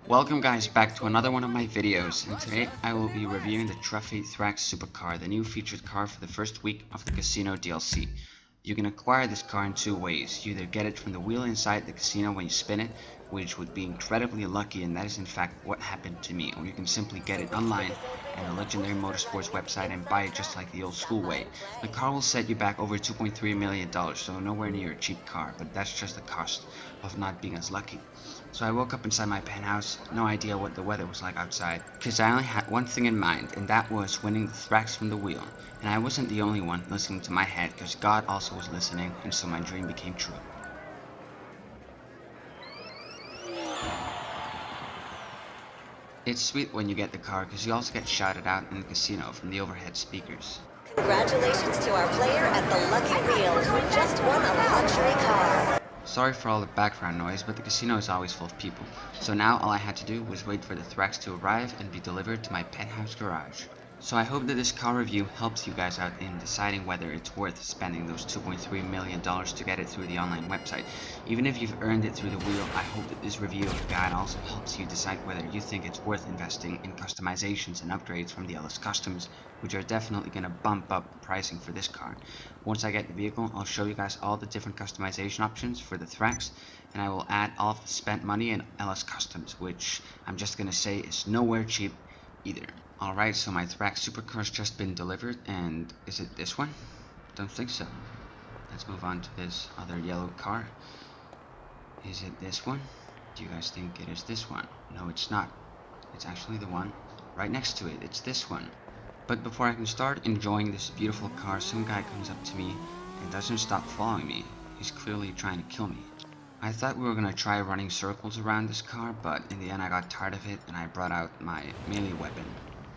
Welcome guys back to another one of my videos, and today I will be reviewing the Truffade Thrax Super Car, the new featured car for the first week of the casino DLC. You can acquire this car in two ways. You either get it from the wheel inside the casino when you spin it, which would be incredibly lucky, and that is in fact what happened to me, or you can simply get it online and the Legendary Motorsports website and buy it just like the old school way. The car will set you back over $2.3 million, so nowhere near a cheap car, but that's just the cost of not being as lucky. So I woke up inside my penthouse, no idea what the weather was like outside, because I only had one thing in mind, and that was winning the Thrax from the wheel. And I wasn't the only one listening to my head, because God also was listening, and so my dream became true. It's sweet when you get the car, because you also get shouted out in the casino from the overhead speakers. Congratulations to our player at the Lucky Wheel who just won a luxury car. Sorry for all the background noise, but the casino is always full of people. So now all I had to do was wait for the Thrax to arrive and be delivered to my penthouse garage. So I hope that this car review helps you guys out in deciding whether it's worth spending those $2.3 million to get it through the online website. Even if you've earned it through the wheel, I hope that this review of the guide also helps you decide whether you think it's worth investing in customizations and upgrades from the LS Customs, which are definitely going to bump up the pricing for this car. Once I get the vehicle, I'll show you guys all the different customization options for the Thrax, and I will add all of the spent money in LS Customs, which I'm just going to say is nowhere cheap either. Alright, so my Thrax supercar's just been delivered, and is it this one? Don't think so. Let's move on to this other yellow car. Is it this one? Do you guys think it is this one? No, it's not. It's actually the one right next to it. It's this one. But before I can start enjoying this beautiful car, some guy comes up to me and doesn't stop following me. He's clearly trying to kill me. I thought we were gonna try running circles around this car, but in the end I got tired of it and I brought out my melee weapon.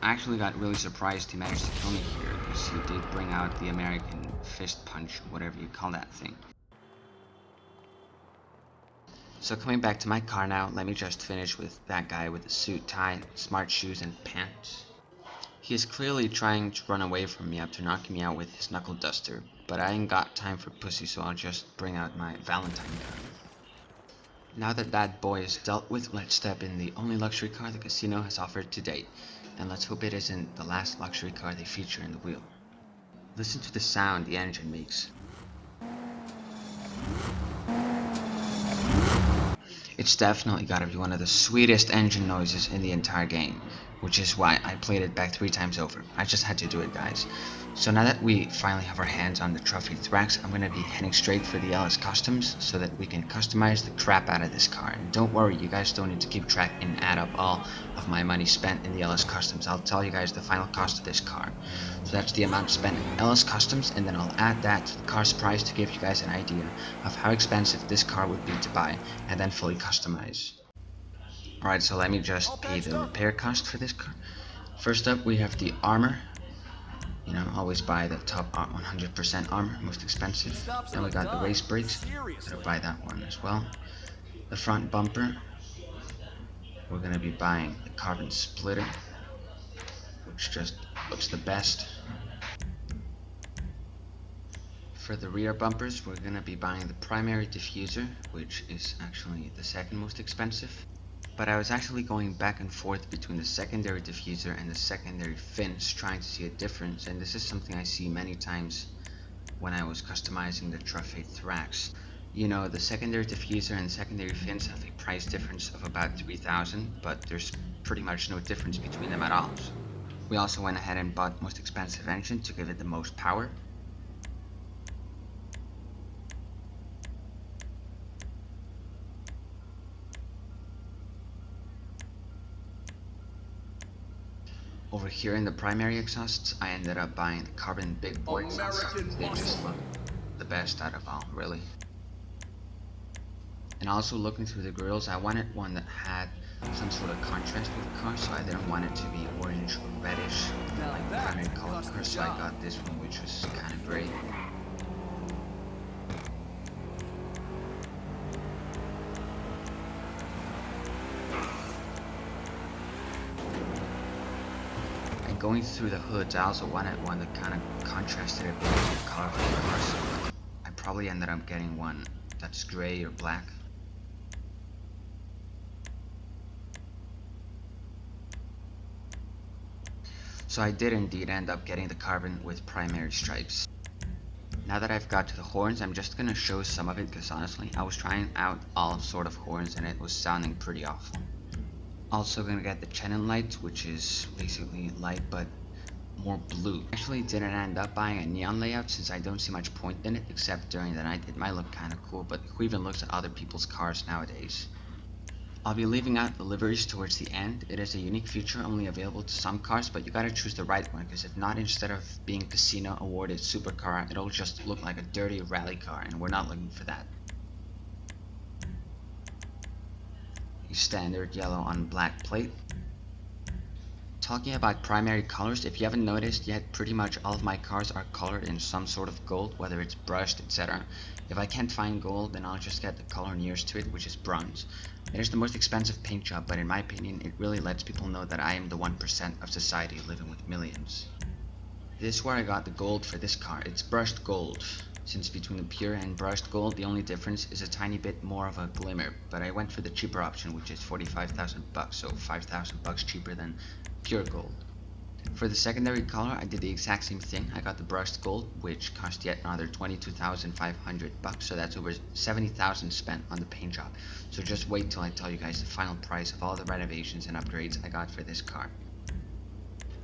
I actually got really surprised he managed to kill me here, because he did bring out the American fist punch, whatever you call that thing. So coming back to my car now, let me just finish with that guy with the suit, tie, smart shoes, and pants. He is clearly trying to run away from me after knocking me out with his knuckle duster, but I ain't got time for pussy, so I'll just bring out my Valentine gun. Now that that boy is dealt with, let's step in the only luxury car the casino has offered to date, and let's hope it isn't the last luxury car they feature in the wheel. Listen to the sound the engine makes. It's definitely gotta be one of the sweetest engine noises in the entire game, which is why I played it back 3 times over. I just had to do it, guys. So now that we finally have our hands on the Truffade Thrax, I'm gonna be heading straight for the LS Customs so that we can customize the crap out of this car. And don't worry, you guys don't need to keep track and add up all of my money spent in the LS Customs. I'll tell you guys the final cost of this car. So that's the amount spent in LS Customs, and then I'll add that to the car's price to give you guys an idea of how expensive this car would be to buy and then fully customize. Alright, so let me just pay the repair cost for this car. First up, we have the armor. You know, always buy the top 100% armor, most expensive. Then we got the race brakes, gotta buy that one as well. The front bumper, we're gonna be buying the carbon splitter, which just looks the best. For the rear bumpers, we're gonna be buying the primary diffuser, which is actually the second most expensive. But I was actually going back and forth between the secondary diffuser and the secondary fins, trying to see a difference, and this is something I see many times when I was customizing the Truffade Thrax. You know, the secondary diffuser and secondary fins have a price difference of about 3,000, but there's pretty much no difference between them at all. We also went ahead and bought most expensive engine to give it the most power. Over here in the primary exhausts, I ended up buying the carbon big boy exhausts. They just look the best out of all, really. And also looking through the grills, I wanted one that had some sort of contrast with the car, so I didn't want it to be orange or reddish like the primary color car, so I got this one, which was kind of gray. Going through the hoods, I also wanted one that kind of contrasted a bit with the color of the car, so I probably ended up getting one that's gray or black. So I did indeed end up getting the carbon with primary stripes. Now that I've got to the horns, I'm just gonna show some of it because honestly, I was trying out all sort of horns and it was sounding pretty awful. Also gonna get the Chenin light, which is basically light but more blue. Actually didn't end up buying a neon layout since I don't see much point in it, except during the night it might look kinda cool, but who even looks at other people's cars nowadays? I'll be leaving out the liveries towards the end. It is a unique feature only available to some cars, but you gotta choose the right one, because if not, instead of being casino awarded supercar, it'll just look like a dirty rally car, and we're not looking for that. A standard yellow on black plate. Talking about primary colors, if you haven't noticed yet, pretty much all of my cars are colored in some sort of gold, whether it's brushed, etc. If I can't find gold, then I'll just get the color nearest to it, which is bronze. It is the most expensive paint job, but in my opinion, it really lets people know that I am the 1% of society living with millions. This is where I got the gold for this car. It's brushed gold. Since between the pure and brushed gold, the only difference is a tiny bit more of a glimmer, but I went for the cheaper option, which is 45,000 bucks, so 5,000 bucks cheaper than pure gold. For the secondary color, I did the exact same thing. I got the brushed gold, which cost yet another 22,500 bucks, so that's over 70,000 spent on the paint job. So just wait till I tell you guys the final price of all the renovations and upgrades I got for this car.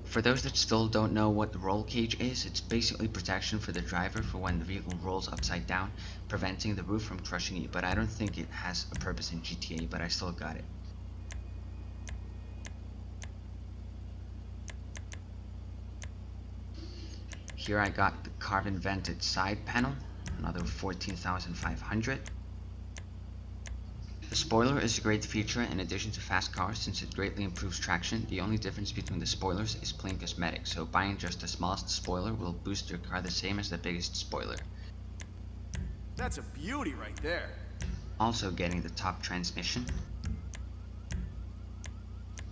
For those that still don't know what the roll cage is, it's basically protection for the driver for when the vehicle rolls upside down, preventing the roof from crushing you, but I don't think it has a purpose in GTA, but I still got it. Here I got the carbon vented side panel, another 14,500. The spoiler is a great feature in addition to fast cars since it greatly improves traction. The only difference between the spoilers is plain cosmetic, so buying just the smallest spoiler will boost your car the same as the biggest spoiler. That's a beauty right there. Also getting the top transmission.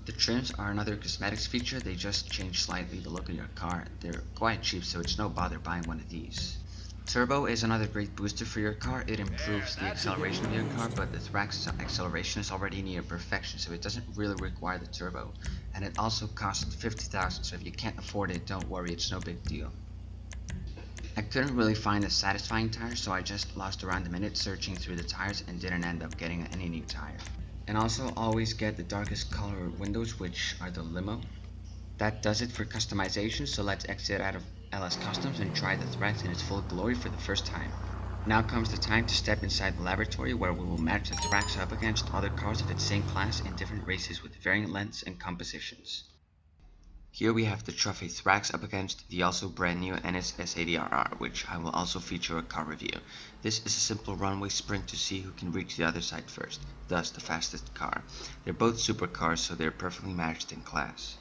The trims are another cosmetics feature. They just change slightly the look of your car. They're quite cheap, so it's no bother buying one of these. Turbo is another great booster for your car. It improves the acceleration of your car, but the Thrax acceleration is already near perfection, so it doesn't really require the turbo. And it also costs 50,000, so if you can't afford it, don't worry, it's no big deal. I couldn't really find a satisfying tire, so I just lost around a minute searching through the tires and didn't end up getting any new tire. And also always get the darkest color windows, which are the limo. That does it for customization, so let's exit out of LS Customs and try the Thrax in its full glory for the first time. Now comes the time to step inside the laboratory where we will match the Thrax up against other cars of its same class in different races with varying lengths and compositions. Here we have the Truffade Thrax up against the also brand new NS S80RR, which I will also feature a car review. This is a simple runway sprint to see who can reach the other side first, thus the fastest car. They're both supercars, so they're perfectly matched in class.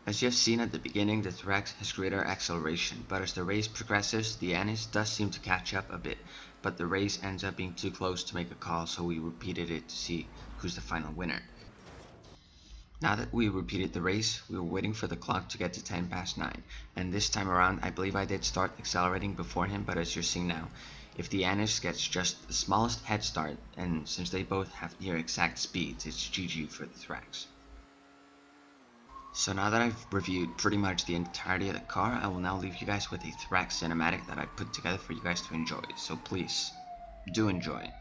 As you have seen at the beginning, the Thrax has greater acceleration, but as the race progresses, the NS does seem to catch up a bit, but the race ends up being too close to make a call, so we repeated it to see who's the final winner. Now that we repeated the race, we were waiting for the clock to get to 10 past 9, and this time around I believe I did start accelerating before him, but as you're seeing now, if the Anis gets just the smallest head start, and since they both have near exact speeds, it's GG for the Thrax. So now that I've reviewed pretty much the entirety of the car, I will now leave you guys with a Thrax cinematic that I put together for you guys to enjoy, so please, do enjoy.